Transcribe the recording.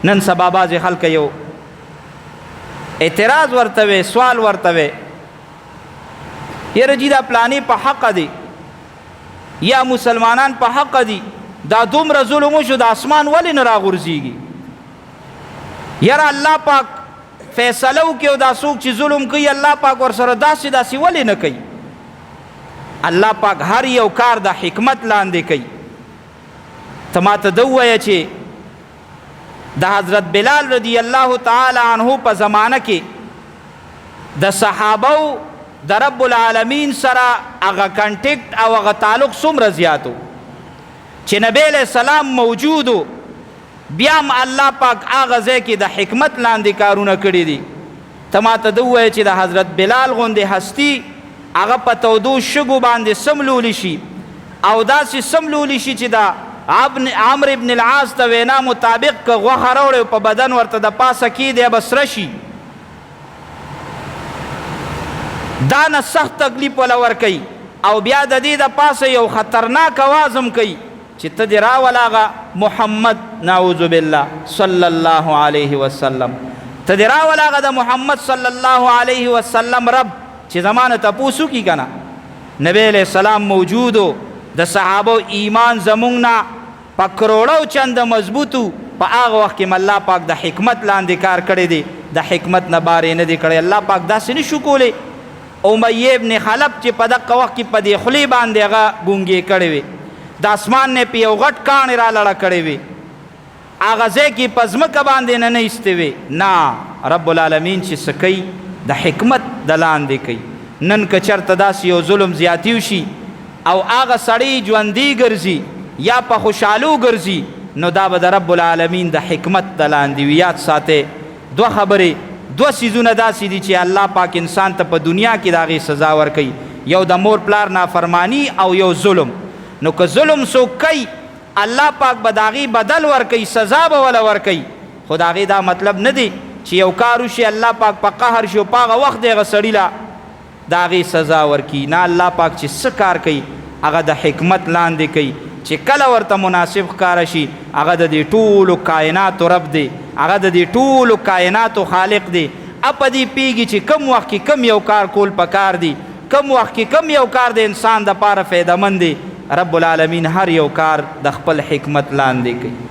نن سبا بعضې خلک یو اعتراض ورته وی، سوال ورته وی، یاره جی دا پلانې په حق دی یا مسلمانان په حق دي، دا دومره ظلم وشو د اسمان ولې نه راغورځېږي؟ یاره الله پاک فیصله وکړي او دا څوک چې ظلم کوي الله پاک ورسره داسې داسې ولې نه کوي؟ الله پاک هر یو کار د حکمت لاندې کوي. ته ماته ده ووایه چې د حضرت بلال رضی الله تعالی عنه په زمانه کې د صحابو د رب العالمین سره هغه کنټیکټ او هغه تعلق څومره زیات و چې نبی علیہ السلام موجودو، بیا هم الله پاک هغه ځای کې د حکمت لاندې کارونه کړي دي. ته ماته ده ووایه چې د حضرت بلال غوندې هستی هغه په تودو شګو باندې سملولی شي او داسې سملولی شي چې دا عمرو ابن العاص ته وینا مطابق که غوښه راوړی په بدن ورته د پاسه کیدی به سره شي، دا نه سخت تکلیف ولا ورکوي او بیا د دې د پاسه یو خطرناک آواز هم کوي چې ته دې راوله هغه محمد نعوذ بالله صلی الله علیه وسلم، ته دې راوله هغه د محمد صلی الله علیه وسلم رب چې زمانه تپوس وکړي که نه. نبی علیہ السلام موجودو، د صحابو ایمان زمونږ نه په کروڑو چند مضبوطو، په هغه وخت کې الله پاک د حکمت لاندې کار کړی دی، د حکمت نه بارې نه دی کړی. الله پاک داسې نشو کولی امیہ ابن خلف چې په دغه وخت کې په دې خولې باندې هغه ګونګې کړی وي، د اسمان نه پې یو غټ کاڼې را لړه کړی وي، هغه ځای کې په ځمکه باندې نه ایستې وي. نه، رب العالمین چې څه کوي د حکمت د لاندې کوي. نن که چېرته داسې یو ظلم زیاتی وشي او هغه سړی ژوندي ګرځي یا په خوشحالو ګرځي، نو دا به د رب العالمین د حکمت د لاندې وي. یاد ساتئ دوه خبرې، دوه څیزونه داسې دي چې الله پاک انسان ته په دنیا کې د هغې سزا ورکوي، یو د مور پلار نافرمانی او یو ظلم. نو که ظلم څوک کوي الله پاک به د هغې بدل ورکوي، سزا به وله ورکوي، خو د هغې دا مطلب نه دی چې یو کار وشي الله پاک په قهر شي او په هغه وخت د هغه سړي له د هغې سزا ورکوي. نه، الله پاک چې څه کار کوي هغه د حکمت لاندې کوي، چې کله ورته مناسب ښکاره شي هغه د دې ټولو کائناتو رب دی، هغه د دې ټولو کائناتو خالق دی. په دې پیږي چې کم وخت کې کم یو کار کول پکار دی، کم وخت کې کم یو کار د انسان دپاره فایدهمند دی. رب العالمین هر یو کار د خپل حکمت لاندې کوي.